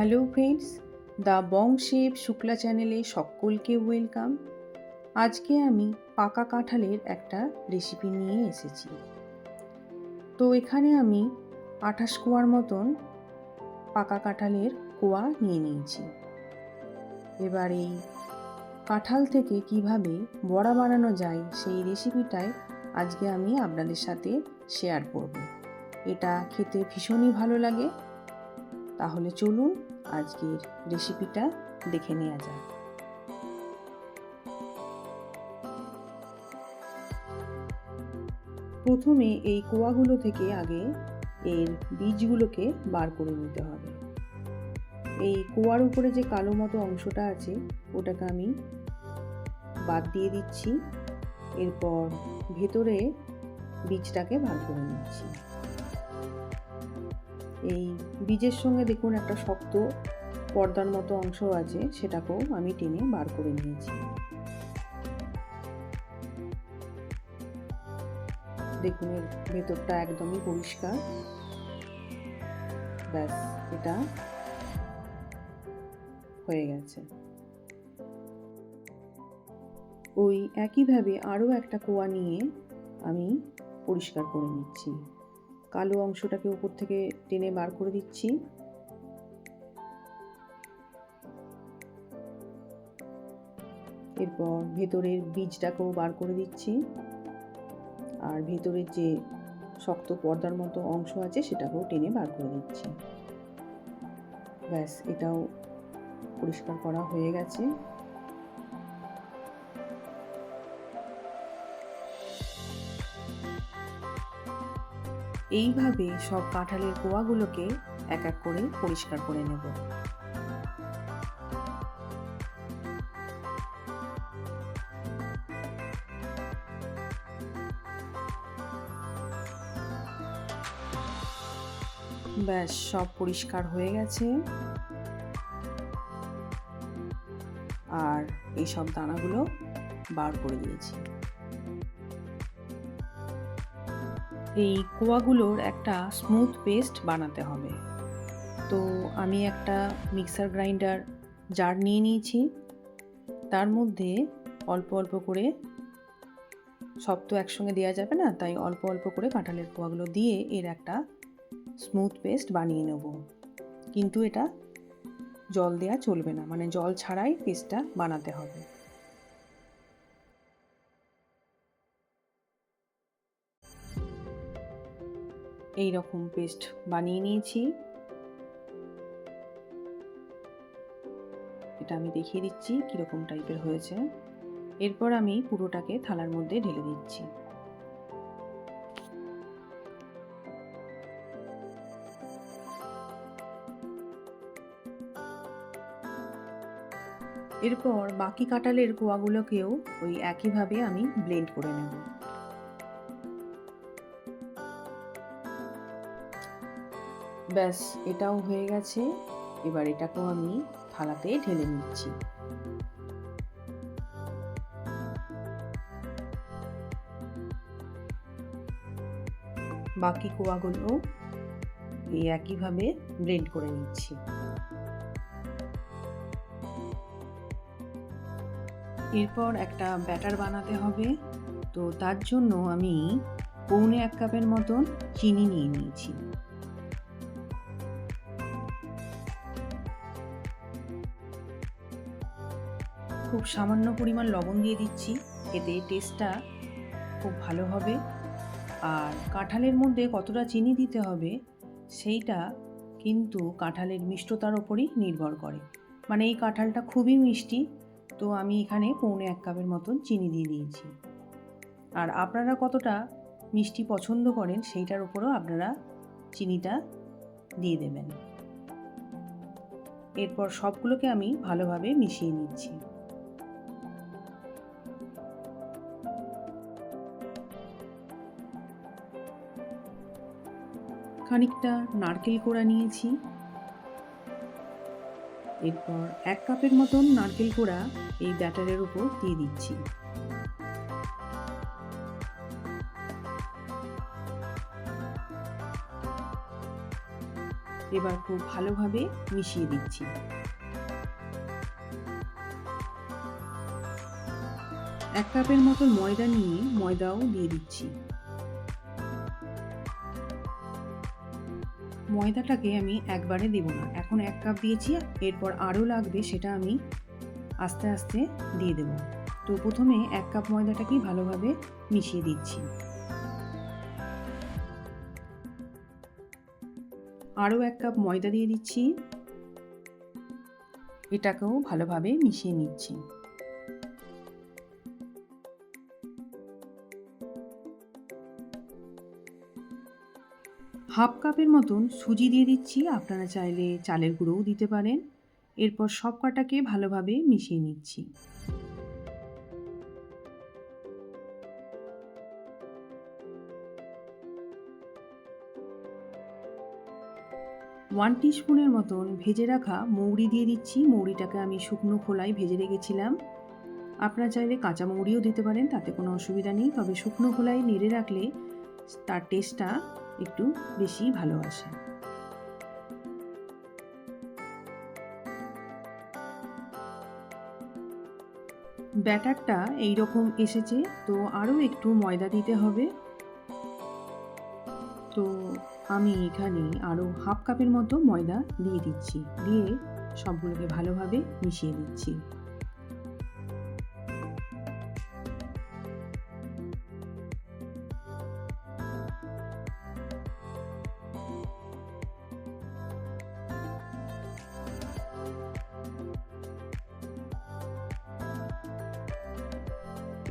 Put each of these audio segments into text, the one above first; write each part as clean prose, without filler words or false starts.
Hello friends, the Bong chef Shukla চ্যানেলে সকলকে welcome. আজকে আমি পাকা কাঁঠালের একটা রেসিপি নিয়ে এসেছি। তো এখানে আমি 28 কোয়ার মতন পাকা কাঁঠালের কোয়া নিয়ে নিয়েছি। এবার এই কাঁঠাল থেকে কিভাবে বড়া বানানো যায় সেই রেসিপিটাই আজকে আমি আপনাদের সাথে শেয়ার করব। এটা খেতে ভীষণই ভালো লাগে। তাহলে চলুন আজকের রেসিপিটা দেখে নেওয়া যাক। প্রথমে এই কোয়াগুলো থেকে আগে এর বীজগুলোকে বার করে নিতে হবে। এই কোয়ার উপরে যে কালো মতো অংশটা আছে ওটাকে আমি বাদ দিয়ে দিচ্ছি। এরপর ভেতরে বীজটাকে বার করে নিচ্ছি। এই বীজের সঙ্গে দেখুন একটা শক্ত পর্দার মতো অংশ আছে, সেটাকেও আমি টেনে বার করে নিয়েছি। দেখুন এর ভেতরটা একদমই পরিষ্কার। ব্যাস, এটা হয়ে গেছে। ওই একইভাবে আরও একটা কোয়া নিয়ে আমি পরিষ্কার করে নিচ্ছি। কালো অংশটাকে উপর থেকে টেনে বার করে দিচ্ছি। এরপর ভেতরের বীজটাকেও বার করে দিচ্ছি, আর ভেতরের যে শক্ত পর্দার মতো অংশ আছে সেটাকেও টেনে বার করে দিচ্ছি। ব্যাস, এটাও পরিষ্কার করা হয়ে গেছে। এইভাবে সব কাঁঠালের কোয়াগুলোকে এক এক করে পরিষ্কার করে নেব। ব্যাস, সব পরিষ্কার হয়ে গেছে। আর এই সব দানাগুলো বার করে দিয়েছি। এই কোয়াগুলোর একটা স্মুথ পেস্ট বানাতে হবে। তো আমি একটা মিক্সার গ্রাইন্ডার জার নিয়ে নিয়েছি। তার মধ্যে অল্প অল্প করে, সব তো একসঙ্গে দেওয়া যাবে না, তাই অল্প অল্প করে কাঁঠালের কোয়াগুলো দিয়ে এর একটা স্মুথ পেস্ট বানিয়ে নেব। কিন্তু এটা জল দেওয়া চলবে না, মানে জল ছাড়াই পেস্টটা বানাতে হবে। এই রকম পেস্ট বানিয়ে নিয়েছি। এটা আমি দেখিয়ে দিচ্ছি কীরকম টাইপের হয়েছে। এরপর আমি পুরোটাকে থালার মধ্যে ঢেলে দিচ্ছি। এরপর বাকি কাঁঠালের কোয়াগুলোকেও ওই একইভাবে আমি ব্লেন্ড করে নেব। ব্যাস, এটাও হয়ে গেছে। এবার এটাকেও আমি থালাতে ঢেলে নিচ্ছি। বাকি কোয়াগুলো এই একইভাবে ব্লেন্ড করে নিচ্ছি। এরপর একটা ব্যাটার বানাতে হবে। তো তার জন্য আমি পৌনে 1 কাপের মতন চিনি নিয়ে নিয়েছি। খুব সামান্য পরিমাণ লবণ দিয়ে দিচ্ছি, এতে টেস্টটা খুব ভালো হবে। আর কাঁঠালের মধ্যে কতটা চিনি দিতে হবে সেইটা কিন্তু কাঁঠালের মিষ্টতার ওপরই নির্ভর করে। মানে এই কাঁঠালটা খুবই মিষ্টি, তো আমি এখানে পৌনে 1 কাপের মতন চিনি দিয়ে দিয়েছি। আর আপনারা কতটা মিষ্টি পছন্দ করেন সেইটার উপরও আপনারা চিনিটা দিয়ে দেবেন। এরপর সবগুলোকে আমি ভালোভাবে মিশিয়ে নিচ্ছি। খানিকটা নারকেল কোড়া নিয়েছি। এরপর 1 কাপের মতন নারকেল কোড়া এই ব্যাটারের উপর দিয়ে দিচ্ছি। এবার খুব ভালোভাবে মিশিয়ে দিচ্ছি। এক কাপের মতো ময়দা নিয়ে ময়দাও দিয়ে দিচ্ছি। ময়দাটাকে আমি একবারে দেব না, এখন 1 কাপ দিয়েছি, এরপর আরও লাগবে, সেটা আমি আস্তে আস্তে দিয়ে দেব। তো প্রথমে 1 কাপ ময়দাটাকেই ভালোভাবে মিশিয়ে দিচ্ছি। আরও 1 কাপ ময়দা দিয়ে দিচ্ছি, এটাকেও ভালোভাবে মিশিয়ে নিচ্ছি। হাফ কাপের মতন সুজি দিয়ে দিচ্ছি, আপনারা চাইলে চালের গুঁড়োও দিতে পারেন। এরপর সব কটাকে ভালোভাবে মিশিয়ে নিচ্ছি। ওয়ান টিস্পুনের মতন ভেজে রাখা মৌরি দিয়ে দিচ্ছি। মৌরিটাকে আমি শুকনো খোলায় ভেজে রেখেছিলাম। আপনারা চাইলে কাঁচা মৌরিও দিতে পারেন, তাতে কোনো অসুবিধা নেই, তবে শুকনো খোলায় নেড়ে রাখলে তার টেস্টটা একটু বেশি ভালো আসে। ব্যাটারটা এই রকম এসেছে, তো আরও একটু ময়দা দিতে হবে। তো আমি এখানে আরও হাফ কাপের মতো ময়দা দিয়ে দিচ্ছি, দিয়ে সবগুলোকে ভালোভাবে মিশিয়ে দিচ্ছি।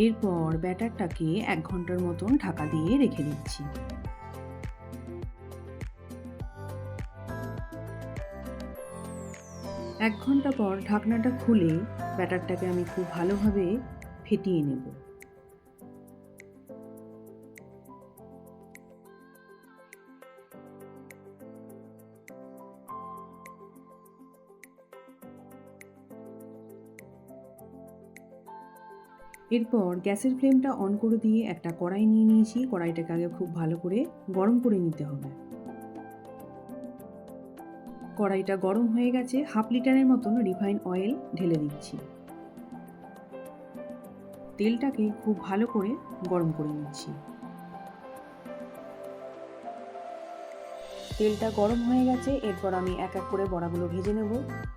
এরপর ব্যাটারটাকে 1 ঘন্টার মতন ঢাকা দিয়ে রেখে দিচ্ছি। 1 ঘন্টা পর ঢাকনাটা খুলে ব্যাটারটাকে আমি খুব ভালোভাবে ফেটিয়ে নেব। এরপর গ্যাসের ফ্লেমটা অন করে দিয়ে একটা কড়াই নিয়ে নিয়েছি। কড়াইটাকে আগে খুব ভালো করে গরম করে নিতে হবে। কড়াইটা গরম হয়ে গেছে, হাফ লিটারের মতন রিফাইন অয়েল ঢেলে দিচ্ছি। তেলটাকে খুব ভালো করে গরম করে নিচ্ছি। তেলটা গরম হয়ে গেছে, এরপর আমি এক এক করে বড়াগুলো ভেজে নেব।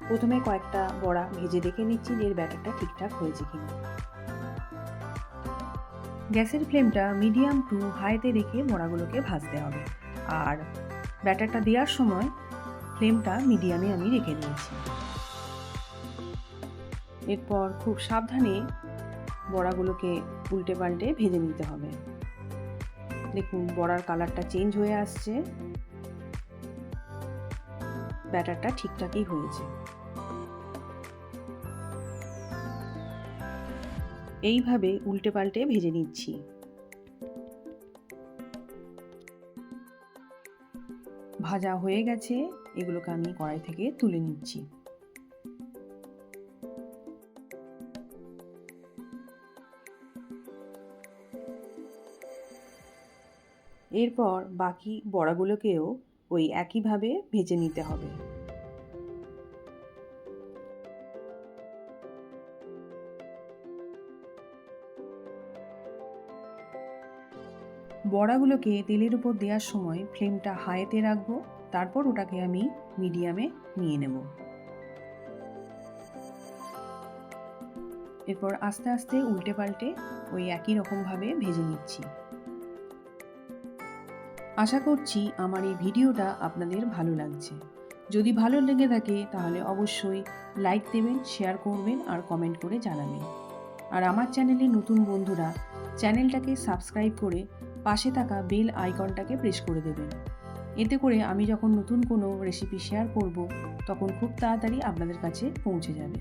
প্রথমে কয়েকটা বড়া ভেজে দেখে নিচ্ছি যে এর ব্যাটারটা ঠিকঠাক হয়েছে কিনা। গ্যাসের ফ্লেমটা মিডিয়াম টু হাইতে রেখে বড়াগুলোকে ভাজতে হবে, আর ব্যাটারটা দেওয়ার সময় ফ্লেমটা মিডিয়ামে আমি রেখে দিয়েছি। এরপর খুব সাবধানে বড়াগুলোকে উল্টে পাল্টে ভেজে নিতে হবে। দেখুন বড়ার কালারটা চেঞ্জ হয়ে আসছে, ব্যাটারটা ঠিকঠাকই হয়েছে। এইভাবে উল্টে পাল্টে ভেজে নিচ্ছি। ভাজা হয়ে গেছে, এগুলোকে আমি কড়াই থেকে তুলে নিচ্ছি। এরপর বাকি বড়াগুলোকেও ওই একইভাবে ভেজে নিতে হবে। বড়াগুলোকে তেলের উপর দেওয়ার সময় ফ্লেমটা হাইতে রাখবো, তারপর ওটাকে আমি মিডিয়ামে নিয়ে নেব। এরপর আস্তে আস্তে উল্টে পাল্টে ওই একই রকমভাবে ভেজে নিচ্ছি। আশা করছি আমার এই ভিডিওটা আপনাদের ভালো লাগছে। যদি ভালো লেগে থাকে তাহলে অবশ্যই লাইক দেবেন, শেয়ার করবেন আর কমেন্ট করে জানাবেন। আর আমার চ্যানেলে নতুন বন্ধুরা চ্যানেলটাকে সাবস্ক্রাইব করে পাশে থাকা বেল আইকনটাকে প্রেস করে দেবেন। এতে করে আমি যখন নতুন কোনো রেসিপি শেয়ার করব তখন খুব তাড়াতাড়ি আপনাদের কাছে পৌঁছে যাবে।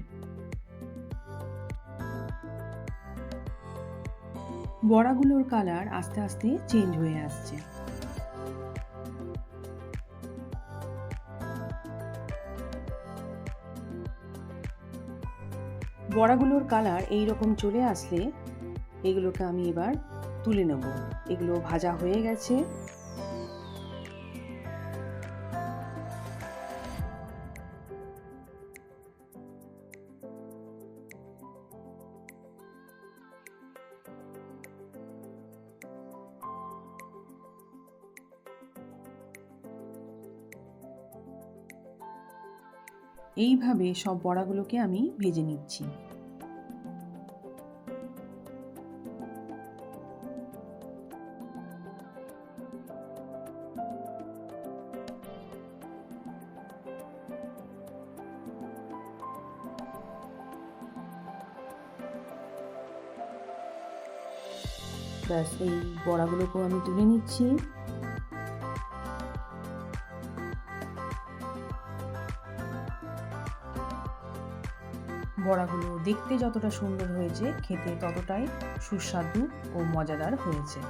বড়াগুলোর কালার আস্তে আস্তে চেঞ্জ হয়ে আসছে। বড়াগুলোর কালার এই রকম চলে আসলে এগুলোকে আমি এবার তুলে নেব। এগুলো ভাজা হয়ে গেছে। এইভাবে সব বড়াগুলোকে আমি ভেজে নিচ্ছি। ব্যাস এই বড়াগুলোকেও আমি তুলে নিচ্ছি। বড়াগুলো দেখতে যতটা সুন্দর হয়েছে, খেতে ততটাই সুস্বাদু ও মজাদার হয়েছে।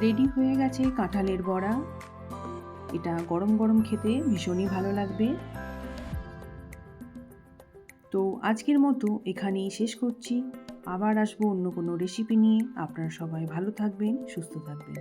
রেডি হয়ে গেছে কাঁঠালের বড়া। এটা গরম গরম খেতে ভীষণই ভালো লাগবে। তো আজকের মতো এখানেই শেষ করছি। আবার আসবো অন্য কোনো রেসিপি নিয়ে। আপনারা সবাই ভালো থাকবেন, সুস্থ থাকবেন।